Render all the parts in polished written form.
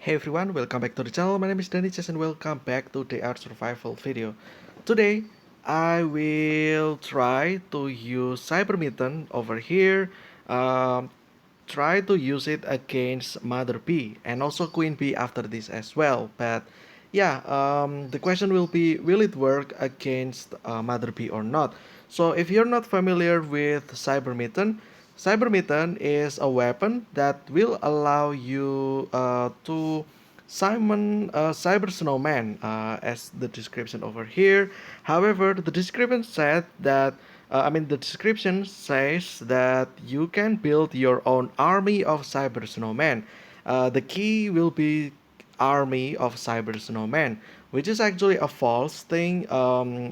Hey everyone, welcome back to the channel. My name is Danny and welcome back to the Art Survival video. Today, I will try to use Cybermitten over here. Um, Try to use it against Mother Bee and also Queen Bee after this as well. But yeah, the question will be, will it work against Mother Bee or not? So if you're not familiar with Cybermitten, Cybermitten is a weapon that will allow you to summon a Cyber Snowman, as the description over here. However, the description said that the description says that you can build your own army of Cyber Snowmen. The key will be army of Cyber Snowmen, which is actually a false thing.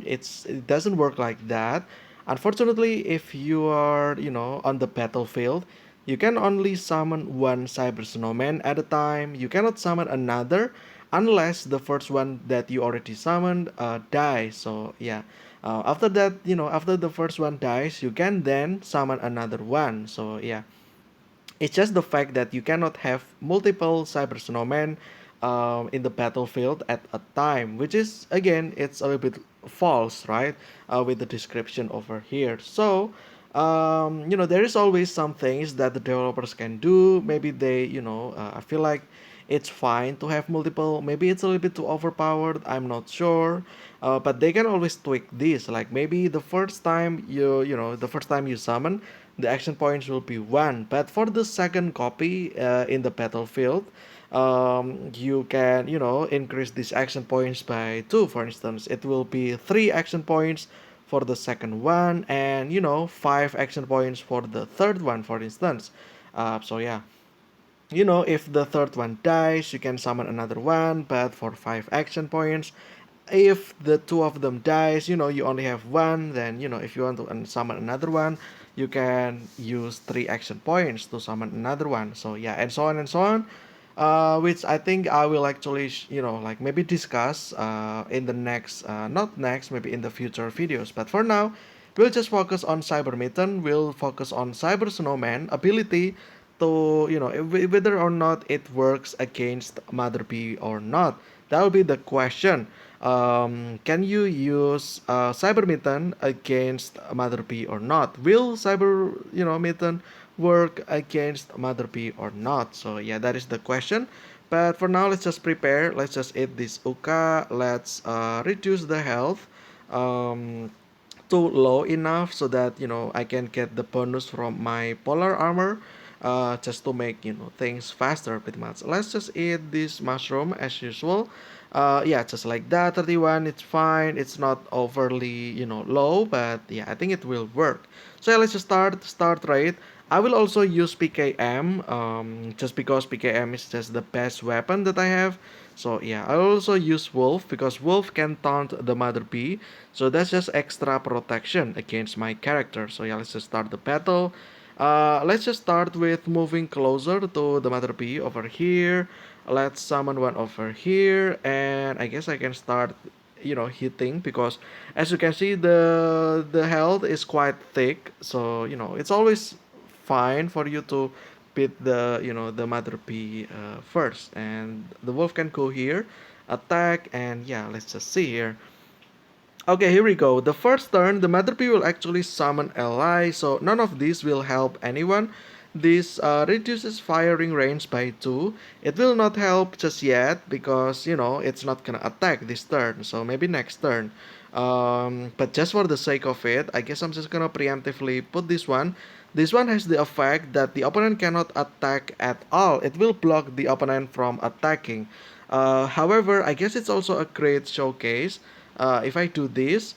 It doesn't work like that. Unfortunately, if you are on the battlefield, you can only summon one Cyber Snowman at a time. You cannot summon another unless the first one that you already summoned dies. So yeah, after that, after the first one dies, you can then summon another one. So yeah, it's just the fact that you cannot have multiple Cyber Snowmen in the battlefield at a time, which is again it's a little bit false, right? With the description over here. So there is always some things that the developers can do. Maybe they, I feel like it's fine to have multiple. Maybe it's a little bit too overpowered. I'm not sure. But they can always tweak this. Like maybe the first time the first time you summon, the action points will be one. But for the second copy in the battlefield, you can increase these action points by two. For instance, it will be three action points for the second one, and five action points for the third one, for instance. So yeah, if the third one dies, you can summon another one, but for five action points. If the two of them dies, you only have one, then if you want to summon another one, you can use three action points to summon another one. So yeah, and so on and so on. Which I think I will actually like maybe discuss in the next, not next, maybe in the future videos. But for now, we'll just focus on Cybermitten. We'll focus on Cyber Snowman ability to whether or not it works against Mother Bee or not. That will be the question. Can you use Cybermitten against Mother Bee or not? Will Mitten work against Mother Bee or not? So yeah, that is the question. But for now, let's just prepare. Let's just eat this Uka. Let's reduce the health to low enough so that I can get the bonus from my polar armor, just to make things faster pretty much. Let's just eat this mushroom as usual. Yeah, just like that. 31, it's fine. It's not overly low, but yeah, I think it will work. So yeah, let's just start right. I will also use PKM, just because PKM is just the best weapon that I have. So yeah, I will also use Wolf because Wolf can taunt the Mother Bee. So that's just extra protection against my character. So yeah, let's just start the battle. Let's just start with moving closer to the Mother Bee over here. Let's summon one over here, and I guess I can start hitting, because as you can see the health is quite thick. So it's always fine for you to beat the Mother Bee first, and the wolf can go here, attack, and yeah, let's just see here. Okay, here we go. The first turn, the Mother Bee will actually summon ally, so none of these will help anyone. This reduces firing range by 2. It will not help just yet because, it's not gonna attack this turn, so maybe next turn. But just for the sake of it, I guess I'm just gonna preemptively put this one. This one has the effect that the opponent cannot attack at all. It will block the opponent from attacking. However, I guess it's also a great showcase. If I do this,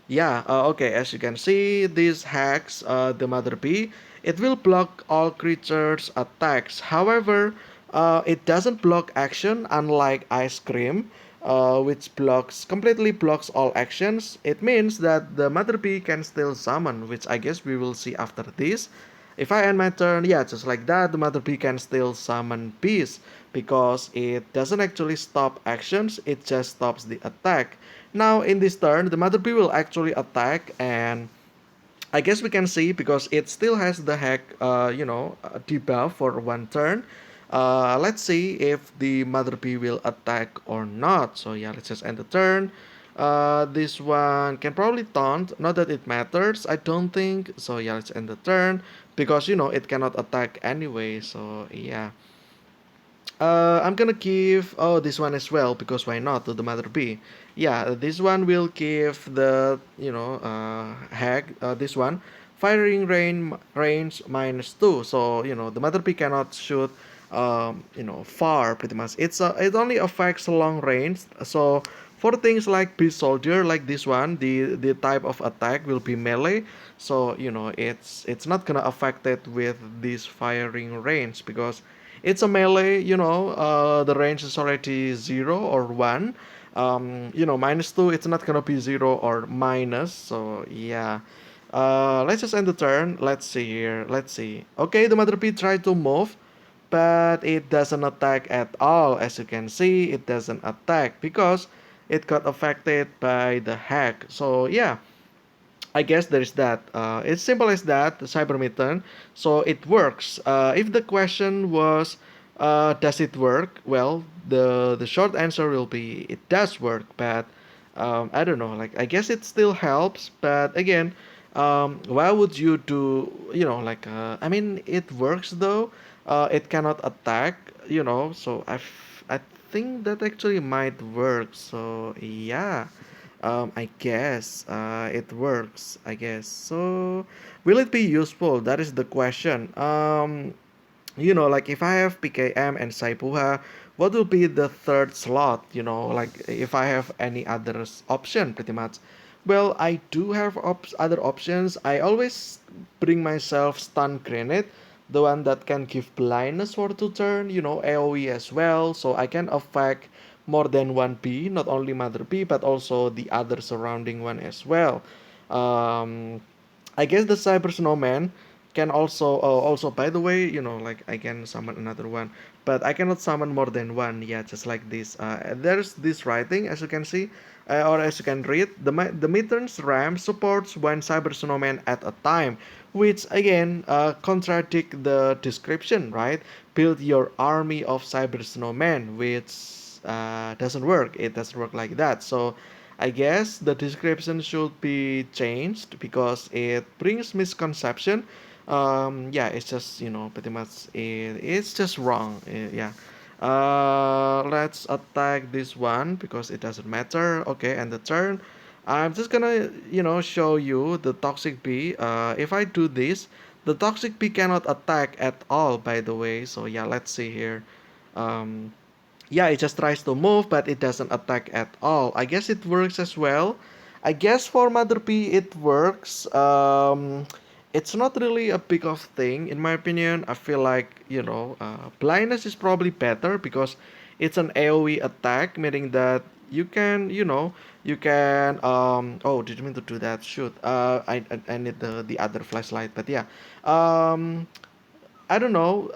yeah, okay, as you can see, this hacks the Mother Bee. It will block all creatures' attacks. However, it doesn't block action, unlike Ice Cream, which completely blocks all actions. It means that the Mother Bee can still summon, which I guess we will see after this. If I end my turn, yeah, just like that, the Mother Bee can still summon bees because it doesn't actually stop actions, it just stops the attack. Now, in this turn, the Mother Bee will actually attack, and I guess we can see because it still has the hack, debuff for one turn. Let's see if the mother bee will attack or not. So yeah, let's just end the turn. This one can probably taunt. Not that it matters, I don't think. So yeah, let's end the turn because it cannot attack anyway. So yeah. I'm gonna give this one as well because why not to the mother bee? Yeah, this one will give the hag this one firing range -2. So the mother bee cannot shoot far pretty much. It only affects long range. So for things like bee soldier like this one, the type of attack will be melee. So it's not gonna affect it with this firing range because it's a melee, the range is already 0 or 1. -2, it's not gonna be 0 or minus, so yeah. Let's just end the turn. Let's see here. Let's see. Okay, the Mother Bee tried to move, but it doesn't attack at all. As you can see, it doesn't attack because it got affected by the hack. So yeah, I guess there's that. It's simple as that, the Cybermitten. So it works. If the question was, does it work? Well, the short answer will be it does work, but I don't know. Like I guess it still helps, but again, why would you do? I mean, it works though. It cannot attack. So I think that actually might work. So yeah. I guess it works. I guess so. Will it be useful? That is the question. Like if I have PKM and Saipuha, what will be the third slot? Like if I have any other option, pretty much. Well, I do have other options. I always bring myself stun grenade, the one that can give blindness for 2 turn. AOE as well, so I can affect more than one bee, not only mother bee, but also the other surrounding one as well. Um, I guess the cyber snowman can also by the way like I can summon another one, but I cannot summon more than one. Yeah, just like this. There's this writing as you can see, or as you can read. The Mittens RAM supports one cyber snowman at a time, which again contradict the description, right? Build your army of cyber snowmen, which doesn't work. It doesn't work like that. So I guess the description should be changed because it brings misconception. Yeah, it's just pretty much it's just wrong. Yeah. Let's attack this one because it doesn't matter. Okay, and the turn. I'm just gonna show you the toxic bee. If I do this, the toxic bee cannot attack at all. By the way, so yeah, let's see here. Um, yeah, it just tries to move, but it doesn't attack at all. I guess it works as well. I guess for Mother P it works. It's not really a big of thing in my opinion. I feel like blindness is probably better because it's an AOE attack, meaning that you can. Oh, did you mean to do that? Shoot. I need the other flashlight, but yeah. Um, I don't know.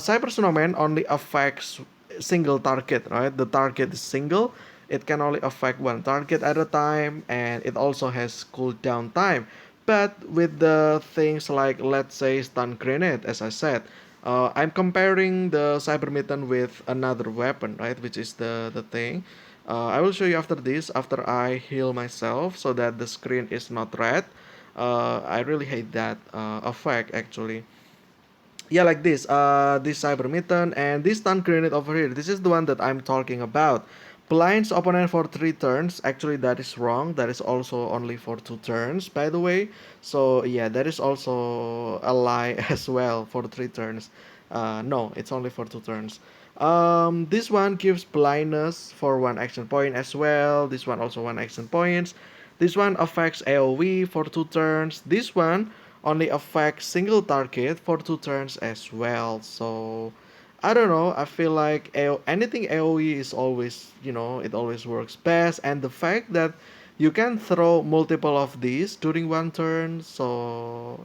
Cyber Snowman only affects single target, right? The target is single. It can only affect one target at a time, and it also has cooldown time. But with the things like, let's say, stun grenade, as I said, I'm comparing the Cyber Mitten with another weapon, right? Which is the thing. I will show you after this, after I heal myself, so that the screen is not red. I really hate that effect actually. Yeah, like this Cybermitten and this stun grenade over here. This is the one that I'm talking about. Blinds opponent for 3 turns. Actually, that is wrong. That is also only for 2 turns, by the way. So yeah, that is also a lie as well for 3 turns. No, it's only for 2 turns. This one gives blindness for 1 action point as well. This one also 1 action points. This one affects AoE for 2 turns. This one only affects single target for 2 turns as well. So I don't know. I feel like anything AOE is always, it always works best. And the fact that you can throw multiple of these during 1 turn, so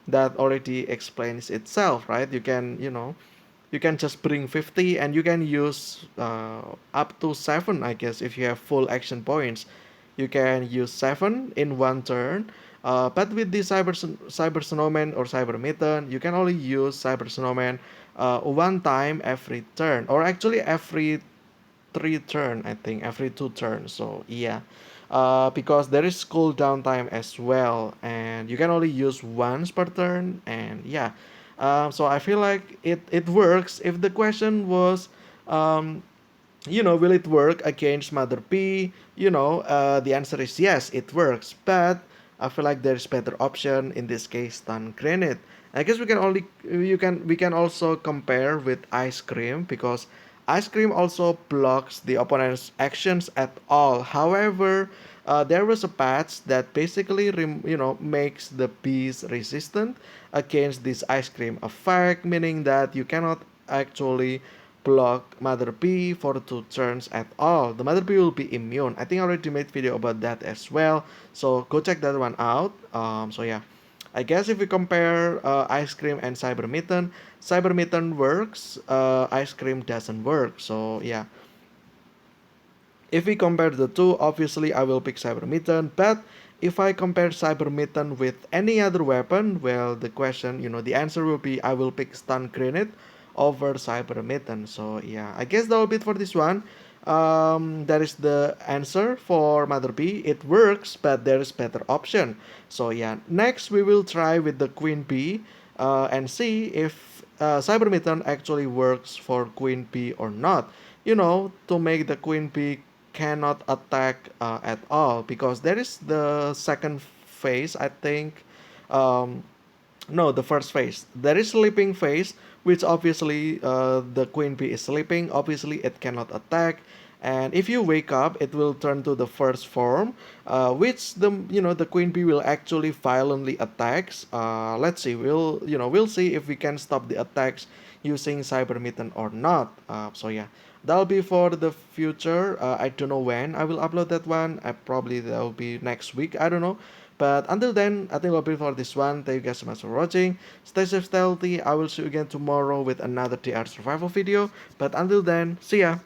that already explains itself, right? You can just bring 50 and you can use up to 7, I guess, if you have full action points. You can use 7 in 1 turn. But with the cyber snowman or cyber mitten, you can only use cyber snowman one time every turn, or actually every 3 turn, I think every 2 turns. So yeah, because there is cooldown time as well, and you can only use once per turn. And yeah, so I feel like it works. If the question was, um, will it work against Mother P? The answer is yes, it works. But I feel like there's better option in this case than Granite. I guess we can also compare with Ice Cream, because Ice Cream also blocks the opponent's actions at all. However, there was a patch that basically makes the bees resistant against this Ice Cream effect, meaning that you cannot actually block Mother P for 2 turns at all. The Mother P will be immune. I think I already made video about that as well, so go check that one out. So yeah, I guess if we compare Ice Cream and Cybermitten, Cybermitten works, Ice Cream doesn't work. So yeah, if we compare the two, obviously I will pick Cybermitten, but if I compare Cybermitten with any other weapon, well, the answer will be I will pick Stun Grenade over Cybermitten. So yeah, I guess that will be it for this one. That is the answer for Mother B. It works, but there is better option. So yeah, next we will try with the Queen B, and see if Cybermitten actually works for Queen B or not. To make the Queen B cannot attack at all, because there is the second phase, I think. um, no, the first phase. There is sleeping phase, which obviously the queen bee is sleeping. Obviously, it cannot attack. And if you wake up, it will turn to the first form, which the queen bee will actually violently attacks. Let's see. We'll see if we can stop the attacks using Cybermitten or not. So yeah, that'll be for the future. I don't know when I will upload that one. Probably that'll be next week. I don't know. But until then, I think that'll be for this one. Thank you guys so much for watching. Stay safe, stay healthy. I will see you again tomorrow with another TR survival video. But until then, see ya.